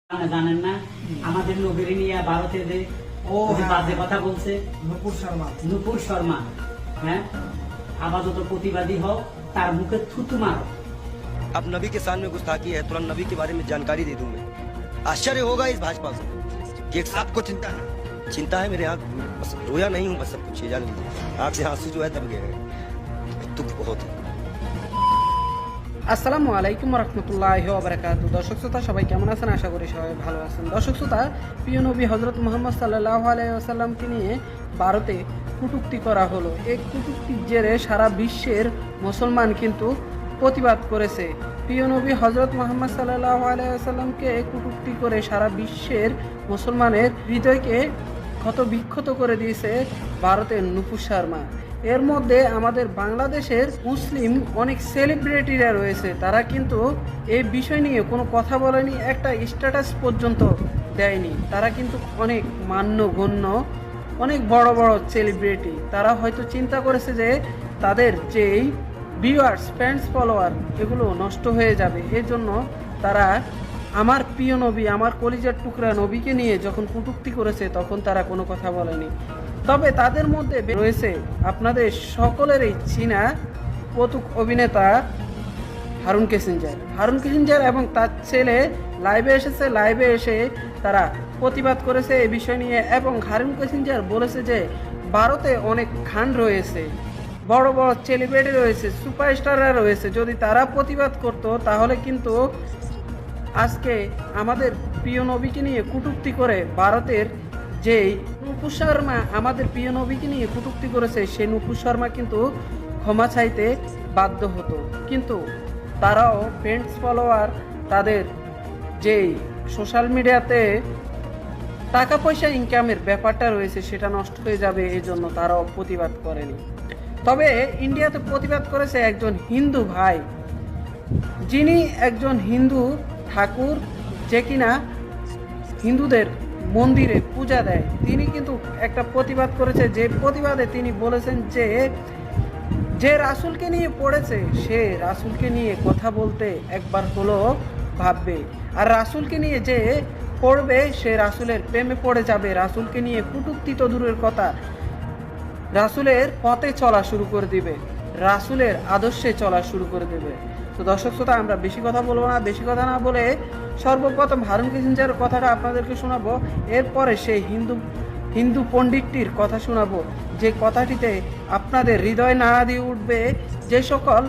জানেন না আমাদের নবীর নিয়ে ভারতে যে বাজে কথা বলছে নুপুর শর্মা। হ্যাঁ, আপাতত প্রতিবাদী হও, তার মুখে থুতু মারো। अब नबी के सामने गुस्ताखी है, तुरंत नबी के बारे में जानकारी दे दूं मैं। आश्चर्य होगा इस भाजपा से कि आपको चिंता है। चिंता है मेरे आँख, बस रोया नहीं हूँ, बस सब कुछ ये जान लीजिए। आँख से आंसू जो है दब गए हैं, दुख बहुत है। আসসালামু আলাইকুম রহমতুল্লাহি ওয়া বারাকাতুহু। দর্শক শ্রোতা সবাই কেমন আছেন? আশা করি সবাই ভালো আছেন। দর্শক শ্রোতা, প্রিয় নবী হযরত মুহাম্মদ সাল্লাল্লাহু আলাইহি ওয়াসাল্লামকে নিয়ে ভারতে কটূক্তি করা হলো। এই কটূক্তির জেরে সারা বিশ্বের মুসলমান কিন্তু প্রতিবাদ করেছে। প্রিয় নবী হযরত মুহাম্মদ সাল্লাল্লাহু আলাইহি ওয়াসাল্লামকে কটূক্তি করে সারা বিশ্বের মুসলমানের হৃদয়কে ক্ষত বিক্ষত করে দিয়েছে ভারতের নুপুর শর্মা। এর মধ্যে আমাদের বাংলাদেশের মুসলিম অনেক সেলিব্রিটিরা রয়েছে, তারা কিন্তু এই বিষয় নিয়ে কোনো কথা বলেনি, একটা স্ট্যাটাস পর্যন্ত দেয়নি। তারা কিন্তু অনেক মান্যগণ্য, অনেক বড় বড় সেলিব্রিটি। তারা হয়তো চিন্তা করেছে যে তাদের যেই ভিউয়ার্স, ফ্যান্স, ফলোয়ার এগুলো নষ্ট হয়ে যাবে, এর জন্য তারা আমার প্রিয় নবী, আমার কলিজার টুকরা নবীকে নিয়ে যখন কটূক্তি করেছে তখন তারা কোনো কথা বলেনি। তবে তাদের মধ্যে রয়েছে আপনাদের সকলেরই চীনা কৌতুক অভিনেতা হারুন কিসিঞ্জার এবং তার ছেলে লাইভে এসেছে। লাইভে এসে তারা প্রতিবাদ করেছে এই বিষয় নিয়ে, এবং হারুন কিসিঞ্জার বলেছে যে ভারতে অনেক খান রয়েছে, বড় বড় সেলিব্রিটি রয়েছে, সুপারস্টাররা রয়েছে, যদি তারা প্রতিবাদ করতো তাহলে কিন্তু আজকে আমাদের প্রিয় নবীকে নিয়ে কটূক্তি করে ভারতের যেই নুপুর শর্মা আমাদের প্রিয় নবীকে নিয়ে কটূক্তি করেছে, সেই নুপুর শর্মা কিন্তু ক্ষমা চাইতে বাধ্য হতো। কিন্তু তারাও ফ্রেন্ডস, ফলোয়ার, তাদের যেই সোশ্যাল মিডিয়াতে টাকা পয়সা ইনকামের ব্যাপারটা রয়েছে সেটা নষ্ট হয়ে যাবে, এই জন্য তারাও প্রতিবাদ করেনি। তবে ইন্ডিয়াতে প্রতিবাদ করেছে একজন হিন্দু ভাই, যিনি একজন হিন্দু ঠাকুর, যে কিনা হিন্দুদের মন্দিরে পূজা দেয়। তিনি কিন্তু একটা প্রতিবাদ করেছে, যে প্রতিবাদে তিনি বলেছেন যে যে রাসূলকে নিয়ে পড়েছে সে রাসূলকে নিয়ে কথা বলতে একবার হলো ভাববে, আর রাসূলকে নিয়ে যে পড়বে সে রাসূলের প্রেমে পড়ে যাবে। রাসূলকে নিয়ে কটূক্তি তো দূরের কথা, রাসূলের পথে চলা শুরু করে দিবে, রাসূলের আদর্শে চলা শুরু করে দেবে। তো দর্শক শ্রোতা, আমরা বেশি কথা বলবো না, বেশি কথা না বলে সর্বপ্রথম হারুন কিসিঞ্জারের কথাটা আপনাদেরকে শোনাবো, এরপরে সেই হিন্দু পণ্ডিতটির কথা শোনাবো, যে কথাটিতে আপনাদের হৃদয় নাড়া দিয়ে উঠবে। যে সকল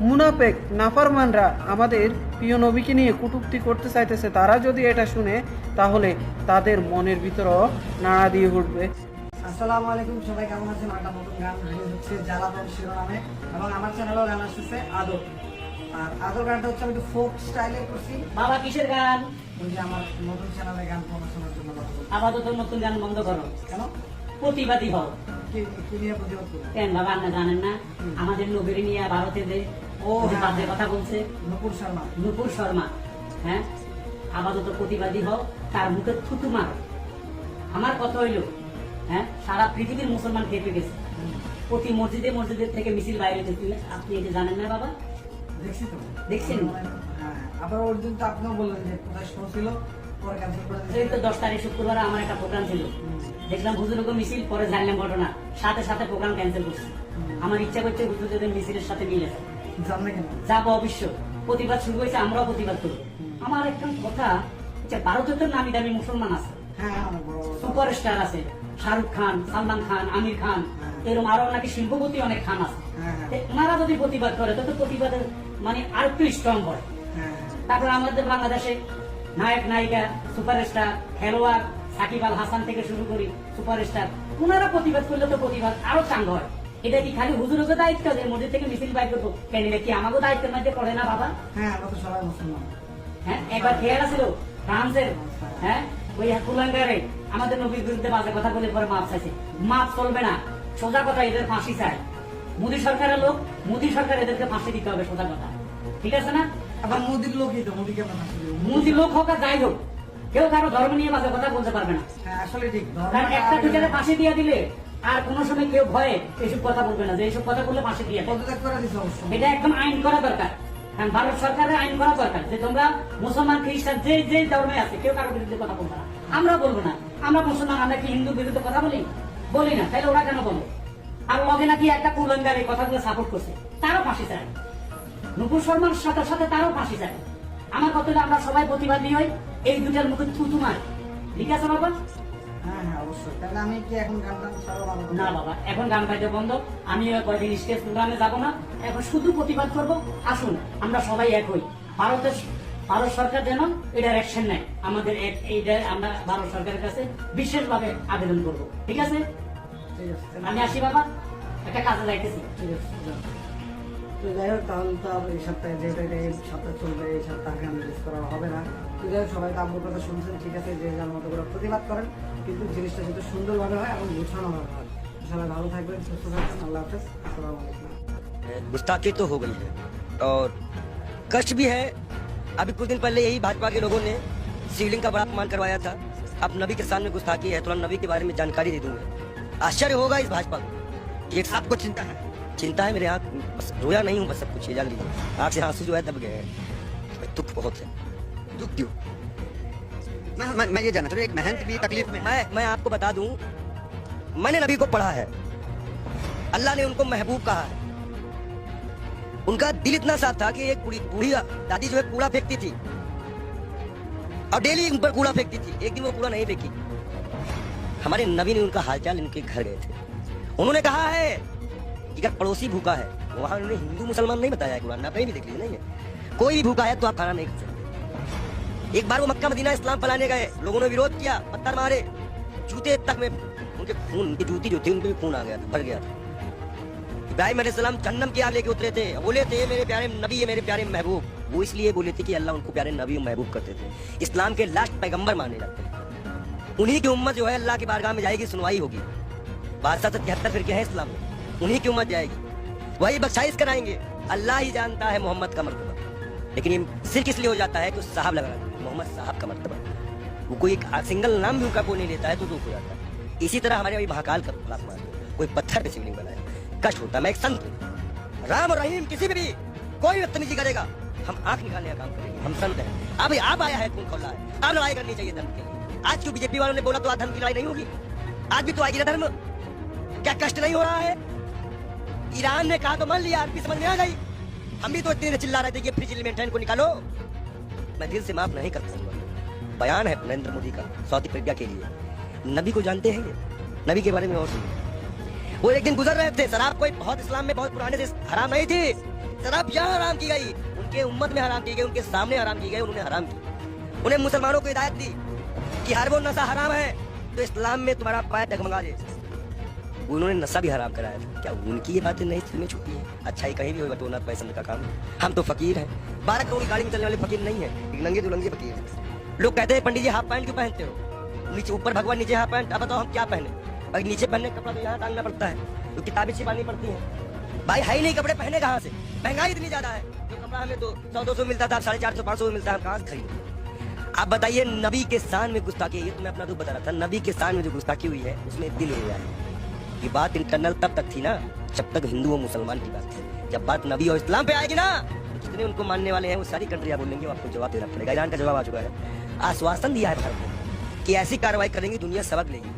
মুনাফেক নাফরমানরা আমাদের প্রিয় নবীকে নিয়ে কটূক্তি করতে চাইতেছে, তারা যদি এটা শুনে তাহলে তাদের মনের ভিতরও নাড়া দিয়ে উঠবে। আসসালামু আলাইকুম, সবাই কেমন আছেন? একটা নতুন গান হচ্ছে জ্বালাতন শিরোনামে, এবং আমার চ্যানেলেও গান আসতেছে আদর। আর আদর গানটা হচ্ছে আমি একটু ফোক স্টাইলে করছি। বাবা কিসের গান? বলছি আমার নতুন চ্যানেলে গান প্রমোশনের জন্য কথা বলছি। আপাতত নতুন গান বন্ধ করো। কেন? প্রতিবাদী হও। কি নিয়ে প্রতিবাদ করবো? কেন বাবা, আপনি জানেন না আমাদের নবীর নিয়ে ভারতে যে বাজে কথা বলছে নুপুর শর্মা। হ্যাঁ, আপাতত প্রতিবাদী হও, তার মুখে থুতু মারো। আমার কথা হইল, হ্যাঁ, সারা পৃথিবীর মুসলমান খেপে গেছে। প্রতি মসজিদের থেকে মিছিল বাইরে হতেছিল। আপনি এটা জানেন না বাবা? দেখছি তো, দেখছেন? হ্যাঁ। আবার ওর দিন তো আপনিও বললেন যে কোথায় শো ছিল, পরে ক্যান্সেল করে এই তো 10 তারিখ শুক্রবার আমার একটা প্রোগ্রাম ছিল, দেখলাম হুজুরকে মিছিল, পরে জানলাম ঘটনা, সাথে সাথে প্রোগ্রাম ক্যান্সেল করছে। আমার ইচ্ছা করছে হুজুরদের মিছিলের সাথে মিলে জানলে কেন? যাবো অবশ্য। প্রতিবাদ শুরু হয়েছে, আমরাও প্রতিবাদ করবো। আমার একটা কথা, ভারতে তো নামি দামি মুসলমান আছে, হ্যাঁ, সুপারস্টার আছে, শাহরুখ খান, সালমান খান, আমির খান, এরকম আরো নাকি শিল্পপতি অনেক খান আছে। ওনারা যদি প্রতিবাদ করে তো প্রতিবাদের মানে আর একটু স্ট্রং হয়। তারপর আমাদের বাংলাদেশে নায়ক, নায়িকা, সুপারস্টার, খেলোয়াড়, সাকিব আল হাসান থেকে শুরু করি সুপারস্টার, ওনারা প্রতিবাদ করলে তো প্রতিবাদ আরো চাঙ্গ হয়। এটা কি খালি হুজুরকে দায়িত্ব যে মসজিদ থেকে মিছিল বাইর করবো? কেন কি আমাকে দায়িত্বের মধ্যে পড়ে না বাবা? হ্যাঁ, আমরা তো সবাই মুসলমান। হ্যাঁ, একবার খেয়াল আছিল ফ্রান্সের, হ্যাঁ, ওই কুলাঙ্গারে আমাদের নবীর বিরুদ্ধে বাজে কথা বলে পরে মাপ চাইছে। মাপ চলবে না, সোজা কথা, এদের ফাঁসি চাই। মোদী সরকারের লোক, মোদী সরকার এদেরকে ফাঁসি দিতে হবে, সোজা কথা, ঠিক আছে না? আবার মোদির লোকই তো, মোদিকে আমরা ফাঁসি দেব। মোদী লোক হোক আর যাই হোক, কেউ কারো ধর্ম নিয়ে বাজে কথা বলতে পারবে না। হ্যাঁ, আসলে ঠিক। কারণ একটা দুজনে ফাঁসি দিয়ে দিলে আর কোন সময় কেউ ভয়ে এইসব কথা বলবে না, যে এইসব কথা বললে ফাঁসি দিয়ে দেয়। পদত্যাগ করে দিতে অবশ্য, এটা একদম আইন করা দরকার। হ্যাঁ, ভারত সরকারের আইন করা দরকার যে তোমরা মুসলমান খ্রিস্টান যে যে ধর্মে আছে কেউ কারোর বিরুদ্ধে কথা বলবে না। আমরা বলবো না, আমরা মুসলমান, আমরা কি হিন্দুর বিরুদ্ধে কথা বলি? বলি না, তাহলে ওরা কেন বলে? আর লগে নাকি একটা কুলঙ্গার এই কথাগুলো সাপোর্ট করছে, তারও ফাঁসি চায়। নুপুর শর্মার সাথে সাথে তারও ফাঁসি চায়। আমার কথা হলো আমরা সবাই প্রতিবাদী হই, এই দুটার মুখে থুতু মার। ঠিক আছে বাবা? হ্যাঁ হ্যাঁ অবশ্যই। তাহলে আমি কি এখন গান টান ছাড়াবো না বাবা, এখন গান গাইতে বন্ধ। আমি কয়েকদিন স্টেজ প্রোগ্রামে যাবো না, এখন শুধু প্রতিবাদ করব। আসুন আমরা সবাই এক হই। ভারত সরকার যেন এটার অ্যাকশন নেয়, আমাদের এইটা আমরা ভারত সরকারের কাছে বিশেষভাবে আবেদন করব। ঠিক আছে? ঠিক আছে আমি আসি বাবা, একটা কাজে যাইতেছি। ঠিক আছে যাও। তো যাই হোক, তাহলে তো আর এই সপ্তাহে যেহেতু এটা এই সপ্তাহে চলবে, এই সপ্তাহে গান রিলিজ করা হবে না। তো যাই হোক, সবাই তো আব্বুর কথা শুনছেন, ঠিক আছে, যে যার মতো করে প্রতিবাদ করেন, কিন্তু জিনিসটা যাতে সুন্দরভাবে হয় এবং গুছানোভাবে হয়। সবাই ভালো থাকবেন, সুস্থ থাকবেন। আল্লাহ হাফেজ, আসসালামু আলাইকুম। गुस्ताखी तो हो गई है और कष्ट भी है। अभी कुछ दिन पहले यही भाजपा के लोगों ने शिवलिंग का बड़ा अपमान करवाया था। अब नबी के सामने गुस्ताखी है, तुरंत नबी के बारे में जानकारी दे दूंगा। आश्चर्य होगा इस भाजपा को कि एक आपको चिंता है मेरे आँख, बस रोया नहीं हूँ, बस सब कुछ ये जान लीजिए। आँख से आंसू जो है दब गए हैं, दुख बहुत है। दुख क्यों? मैं ये जानना चाहता हूँ, एक महंत भी तकलीफ में है। मैं आपको बता दूं, मैंने नबी को पढ़ा है, अल्लाह ने उनको महबूब कहा है। उनका दिल इतना साफ था कि एक बूढ़ी दादी जो है कूड़ा फेंकती थी और डेली उन पर कूड़ा फेंकती थी, एक दिन वो कूड़ा नहीं फेंकी। हमारे नबी ने उनका हालचाल इनके घर गए थे, उन्होंने कहा है कि अगर पड़ोसी भूखा है, वहां उन्होंने हिंदू मुसलमान नहीं बताया, कुरान आप कहीं भी देख लीजिए, नहीं है कोई भी भूखा है तो आप खाना नहीं खा सकते। एक बार वो मक्का मदीना इस्लाम फैलाने गए, लोगों ने विरोध किया, पत्थर मारे, जूते तक में उनके खून, उनकी जूती जो थी उनके भी खून आ गया था, भर गया था। इब्राहिम अलैहिस्सलाम जन्नम की आग लेके उतरे थे, बोले थे मेरे प्यारे नबी है, मेरे प्यारे महबूब। वो इसलिए बोले थे कि अल्लाह उनको प्यारे नबी और महबूब करते थे, इस्लाम के लास्ट पैगंबर माने जाते हैं। उन्हीं की उम्मत जो है अल्लाह की बारगाह में जाएगी, सुनवाई होगी। 72 फिरके हैं इस्लाम में, उन्हीं की उम्मत जाएगी, वही बख्शाइश कराएंगे। अल्लाह ही जानता है मोहम्मद का मर्तबा, लेकिन ये सिर्फ इसलिए हो जाता है कि साहब लगा, मोहम्मद साहब का मर्तबा, वो कोई सिंगल नाम भी उनका कोई नहीं लेता है तो दुख हो जाता है। इसी तरह हमारे अभी महाकाल का खिलाफ मार, कोई पत्थर पे शिवलिंग बनाए, कष्ट होता है। मैं एक संत हूँ, राम और रहीम किसी भी कोई बदतमीजी करेगा हम आंख निकालने का काम करेंगे, हम संत हैं। अभी आप आया है, खून खौला है, अब लड़ाई करनी चाहिए धर्म के लिए। आज क्यों बीजेपी वालों ने बोला तो आज धर्म की लड़ाई नहीं होगी? आज भी तो आएगी ना धर्म। क्या कष्ट नहीं हो रहा है? ईरान ने कहा तो मान लिया, आपकी समझ में आ गई। हम भी तो इतनी देर चिल्ला रहे थे कि फ्रिज एलिमेंट को निकालो। मैं दिल से माफ नहीं कर सकूंगा। बयान है नरेंद्र मोदी का सऊदी अरेबिया के लिए। नबी को जानते हैं ये? नबी के बारे में और सुनिए। वो एक दिन गुजर रहे थे, शराब कोई बहुत इस्लाम में बहुत पुराने से हराम नहीं थी, शराब यहाँ हराम की गई, उनके उम्मत में हराम की गई, उनके सामने हराम की गई, उन्होंने हराम की। उन्हें मुसलमानों को हिदायत दी कि हर वो नशा हराम है तो इस्लाम में तुम्हारा पैर डगमगा दे। उन्होंने नशा भी हराम कराया था। क्या उनकी ये बातें नहीं दिल में छुपी है? अच्छा ही कहीं भी होगा तो ना पसंद का काम है। हम तो फकीर हैं, 12 करोड़ की गाड़ी में चलने वाले फकीर नहीं है, नंगे दुलंगे फकीर हैं। लोग कहते हैं पंडित जी हाफ पैंट क्यों पहनते हो? नीचे ऊपर भगवान, नीचे हाफ पैंट। अब बताओ हम क्या पहने? भाई नीचे पहनने का कपड़ा तो यहाँ टांगना पड़ता है, तो किताबें छिपानी पड़ती हैं। भाई है ही नहीं कपड़े, पहने कहाँ से? महंगाई इतनी ज्यादा है, जो कपड़ा हमें तो 100-200 मिलता था, 450-500 मिलता है, हम कहाँ से खरीदें? आप बताइए, नबी के शान में गुस्ताखी, ये तो मैं अपना दुख बता रहा था, नबी के शान में जो गुस्ताखी हुई है उसमें दिल हो गया है। ये बात इंटरनल तब तक थी ना जब तक हिंदू और मुसलमान की बात थी। जब बात नबी और इस्लाम पे आएगी ना, तो जितने उनको मानने वाले हैं वो सारी कंट्रियां बोलेंगे, आपको जवाब देना पड़ेगा। ईरान का जवाब आ चुका है, आश्वासन दिया है भारत ने कि ऐसी कार्रवाई करेंगे दुनिया सबक लेगी।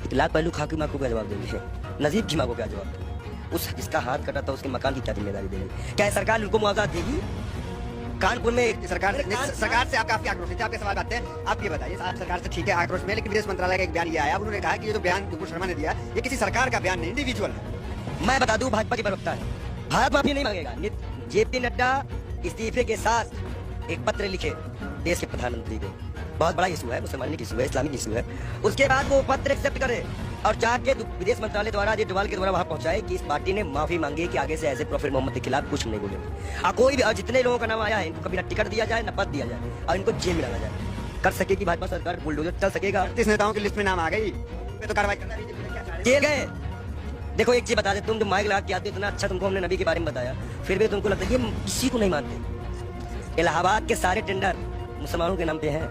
इतलाक पहलू खा की माँ को क्या जवाब देंगे? नजीब की माँ को क्या जवाब देंगे? उस जिसका हाथ कटा था उसके मकान की क्या जिम्मेदारी देंगे? क्या सरकार उनको मुआवजा देगी? कानपुर में सरकार से आपका आपके आक्रोश है, आपके सवाल आते हैं। आप ये बताइए, आप सरकार से ठीक है आक्रोश में, लेकिन विदेश मंत्रालय का एक बयान ये आया, उन्होंने कहा कि ये जो बयान नुपुर शर्मा ने दिया ये किसी सरकार का बयान नहीं, इंडिविजुअल है। मैं बता दूं, भाजपा की प्रवक्ता है, भारत माफी नहीं मांगेगा। जेपी नड्डा इस्तीफे के साथ एक पत्र लिखे देश के प्रधानमंत्री को, बहुत बड़ा इशू है, मुसलमानिक इशू है, इस्लामिक इशू है। उसके बाद वो पत्र एक्सेप्ट करे और जाके विदेश मंत्रालय द्वारा अजय डोभाल के द्वारा वहां पहुंचाए कि इस पार्टी ने माफी मांगी कि आगे से ऐसे प्रॉफिट मोहम्मद के खिलाफ कुछ नहीं बोलेंगे। कोई भी, और जितने लोगों का नाम आया है इनको कभी टिकट दिया जाए, न पद दिया जाए, और इनको जेल में डाला जाए। कर सकेगी भाजपा सरकार, बुलडोजर चल सकेगा। 30 नेताओं की लिस्ट में नाम आ गई, तो कार्रवाई करना किए गए। देखो एक चीज बता दे, तुम जो माइक लगा के आते हो, इतना अच्छा तुमको हमने नबी के बारे में बताया, फिर भी तुमको लगता है ये किसी को नहीं मानते। इलाहाबाद के सारे टेंडर मुसलमानों के नाम पे हैं,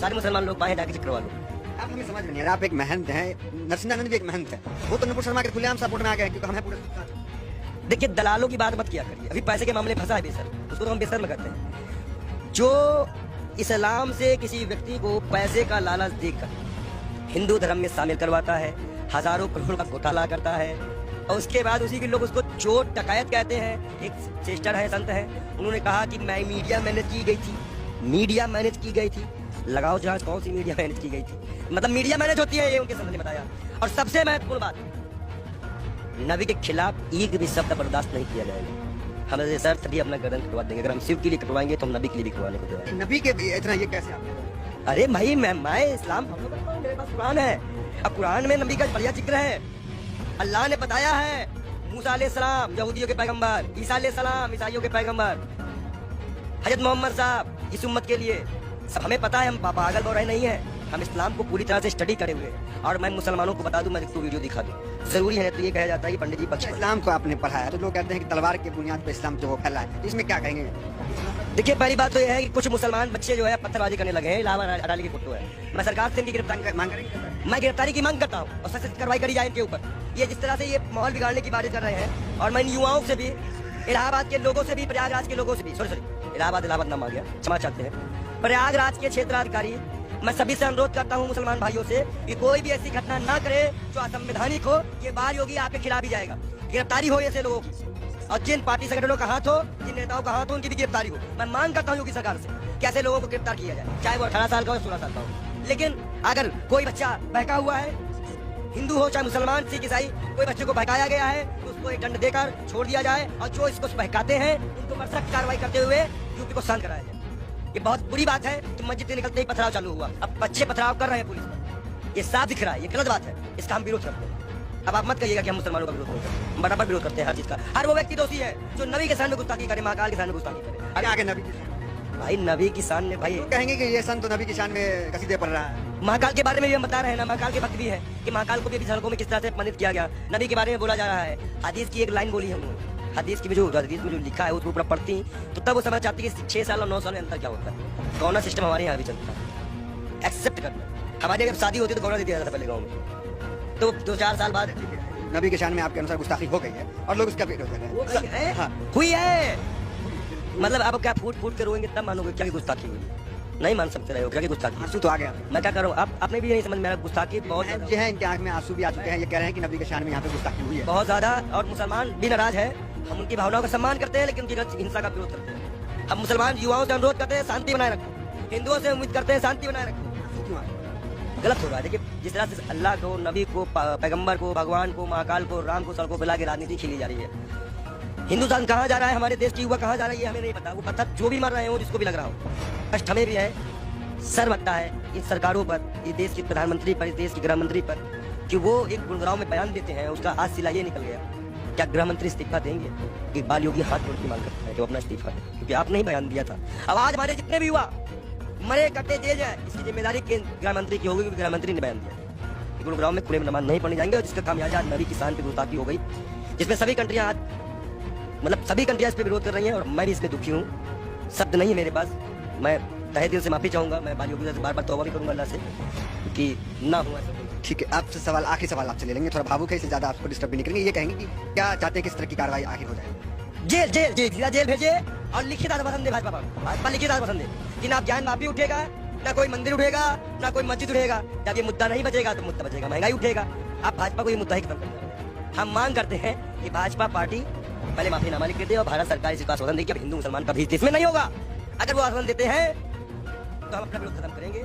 सारे मुसलमान लोग बाहर जाके चेक करवा लो। आप हमें समझ में नहीं आ रहा, आप एक महंत हैं, नरसिंहानंद भी एक महंत है, वो तो नुपुर शर्मा के खुलेआम सपोर्ट में आ गए क्योंकि हमें पूरे देखिए दलालों की बात मत किया करिए, अभी पैसे के मामले फंसा है बेसर, उसको तो हम बेसर में करते हैं। जो इस्लाम से किसी व्यक्ति को पैसे का लालच देकर हिंदू धर्म में शामिल करवाता है, हजारों करोड़ का घोटाला करता है, और उसके बाद उसी के लोग उसको चोर डकैत कहते हैं। एक सिस्टर है, संत है, उन्होंने कहा कि मैं मीडिया मैनेज की गई थी, मीडिया मैनेज की गई थी। लगाओ जांच कौन सी मीडिया मैनेज की गई थी, मतलब मीडिया मैनेज होती है, ये उनके संत ने बताया। और सबसे महत्वपूर्ण बात, नबी के खिलाफ एक भी शब्द बर्दाश्त नहीं किया जाएगा। हम ऐसे सर तभी अपना गर्दन कटवा देंगे, अगर हम शिव के लिए कटवाएंगे तो हम नबी के लिए भी कटवाने को तैयार हैं। नबी के इतना ये कैसे आपने? अरे भाई मैं इस्लाम फॉलो करता हूँ, मेरे पास कुरान है। अब कुरान में नबी का बढ़िया जिक्र है। अल्लाह ने बताया है, मूसा अलैहिस्सलाम यहूदियों के पैगंबर, ईसा अलैहिस्सलाम ईसाइयों के पैगंबर, हजरत मोहम्मद साहब इस उम्मत के लिए। सब हमें पता है, हम पागल बोल नहीं है, हम इस्लाम को पूरी तरह से स्टडी करे हुए हैं। और मैं मुसलमानों को बता दूं, मैं एक तो वीडियो दिखा दूं, जरूरी है तो ये कहा जाता है कि पंडित जी पक्ष। इस्लाम को आपने पढ़ा है तो लोग कहते हैं कि तलवार की बुनियाद पर इस्लाम जो वो फैला है, तो इसमें क्या कहेंगे? देखिए पहली बात तो यह है कि कुछ मुसलमान बच्चे जो है पत्थरबाजी करने लगे हैं, इलाहाबाद अडाली की फोटो है। मैं सरकार से इनकी गिरफ्तारी मांग करेंगे? मैं गिरफ्तारी की मांग करता हूँ और सख्त कार्रवाई करी जाए इनके ऊपर। ये जिस तरह से ये माहौल बिगाड़ने की बातें कर रहे हैं, और मैं इन युवाओं से भी, इलाहाबाद के लोगों से भी, प्रयागराज के लोगों से भी, सॉरी इलाहाबाद नाम आ गया, क्षमा चाहते हैं, प्रयागराज के क्षेत्राधिकारी, मैं सभी से अनुरोध करता हूं मुसलमान भाइयों से कि कोई भी ऐसी घटना ना करे जो असंवैधानिक हो। ये बार योगी आपके खिलाफ ही जाएगा, गिरफ्तारी हो ऐसे लोगों की, और जिन पार्टी संगठनों का हाथ हो, जिन नेताओं का हाथ हो, उनकी भी गिरफ्तारी हो। मैं मांग करता हूं योगी सरकार से कि ऐसे लोगों को गिरफ्तार किया जाए, चाहे वो 18 साल का हो, 16 साल का हो। लेकिन अगर कोई बच्चा बहका हुआ है, हिंदू हो चाहे मुसलमान, सिख, ईसाई, कोई बच्चे को बहकाया गया है तो उसको एक दंड देकर छोड़ दिया जाए, और जो इसको बहकाते हैं उनको पर सख्त कार्रवाई करते हुए यूपी को शांत कराया जाए। ये बहुत बुरी बात है। तुम मस्जिद से निकलते ही पथराव चालू हुआ, अब बच्चे पथराव कर रहे हैं पुलिस पर, ये साफ दिख रहा है, ये गलत बात है, इसका हम विरोध करते हैं। अब आप मत कहिएगा कि हम मुसलमानों का विरोध करते हैं, हम बराबर विरोध करते हैं हर चीज का। हर वो व्यक्ति दोषी है जो नबी के सामने गुस्ताखी करे, महाकाल के सामने गुस्ताखी करे। अरे आगे नबी भाई नबी की शान में भाई कहेंगे कि ये सन तो नबी की शान में कसीदे पढ़ रहा है। महाकाल के बारे में भी हम बता रहे हैं ना, महाकाल के भक्त भी है कि महाकाल को भी सड़कों में किस तरह से अपमानित किया गया, नबी के बारे में बोला जा रहा है। हदीस की एक लाइन बोली हम लोग, हदीस की जो हदीस में जो लिखा है उसको पूरा पढ़ती तो तब वो समझ चाहती कि 6 साल और 9 साल में अंतर क्या होता है। गौना सिस्टम हमारे यहाँ भी चलता है, एक्सेप्ट करना। हमारे जब शादी होती तो गौना दे दिया जाता पहले गाँव में, तो 2-4 साल बाद नबी के शान में आपके अनुसार गुस्ताखी हो गई है और लोग उसका विरोध कर रहे हैं। हाँ। हुई है, मतलब आप क्या फूट के रोएंगे तब मानोगे क्या गुस्ताखी हुई? नहीं मान सकते रहे हो क्या गुस्ताखी? आंसू तो आ गया। मैं क्या करूँ, आप आपने भी नहीं समझ में आया, गुस्ताखी बहुत जो है इनके आंख में आंसू भी आ चुके हैं, ये कह रहे हैं कि नबी के शान में यहाँ पे गुस्ताखी हुई है बहुत ज्यादा। और मुसलमान भी नाराज है, हम उनकी भावनाओं का सम्मान करते हैं लेकिन उनकी हिंसा का विरोध करते हैं। हम मुसलमान युवाओं से अनुरोध करते हैं शांति बनाए रखो, हिंदुओं से उम्मीद करते हैं शांति बनाए रखो। गलत हो रहा है। देखिए जिस तरह से अल्लाह को, नबी को, पैगंबर को, भगवान को, महाकाल को, राम को सड़कों पर लाके राजनीति खेली जा रही है। हिंदुस्तान कहाँ जा रहा है, हमारे देश की युवा कहाँ जा रही है हमें नहीं पता। वो पत्थर जो भी मर रहे हो, जिसको भी लग रहा हो, कष्ट हमें भी है, सर लगता है इन सरकारों पर, इस देश के प्रधानमंत्री पर, इस देश के गृह मंत्री पर, कि वो एक गुड़गांव में बयान देते हैं, उसका आज सिला ये निकल गया। क्या गृह मंत्री इस्तीफा देंगे? इकबाल योगी हाथ जोड़ की मांग करता है कि वो अपना इस्तीफा दे, क्योंकि आपने ही बयान दिया था। अब आज हमारे जितने भी युवा मरे कटे जेल जाए, इसकी जिम्मेदारी गृह मंत्री की होगी, गृह मंत्री ने बयान दिया कि गुड़गांव में खुले में नमाज नहीं पढ़ने जाएंगे, और जिसका खामियाजा नबी की शान पे गुस्ताखी हो गई, जिसमें सभी कंट्रियां आज, मतलब सभी कंट्रियां इस पे विरोध कर रही हैं, और मैं भी इसमें दुखी हूँ। शब्द नहीं है मेरे पास, मैं तहे दिल से माफी चाहूंगा। मैं बाल योगी से बार बार तौबा भी करूंगा अल्लाह से कि ना हुआ ऐसा। ठीक है, आपसे सवाल, आखिरी सवाल आपसे ले लेंगे, थोड़ा भावुक है, इससे ज्यादा आपको डिस्टर्ब भी नहीं करेंगे। ये कहेंगे कि क्या चाहते हैं, किस तरह की कार्रवाई आखिर हो जाए? जेल जेल जेल सीधा जेल भेजे, और लिखित आत्मपसंद दे भाजपा लिखित आत्मपसंद दे कि ना ज्ञान माफी उठेगा, ना कोई मंदिर उठेगा, ना कोई मस्जिद उठेगा। जब ये मुद्दा नहीं बचेगा तो मुद्दा बचेगा महंगाई उठेगा। आप भाजपा को ये मुद्दा ही खत्म करना है। हम मांग करते हैं कि भाजपा पार्टी पहले माफीनामा लिख के दे, और भारत सरकार इसका आश्वासन दे कि अब हिंदू मुसलमान का भी इसमें नहीं होगा। अगर वो आश्वासन देते हैं तो हम अपना विरोध खत्म करेंगे।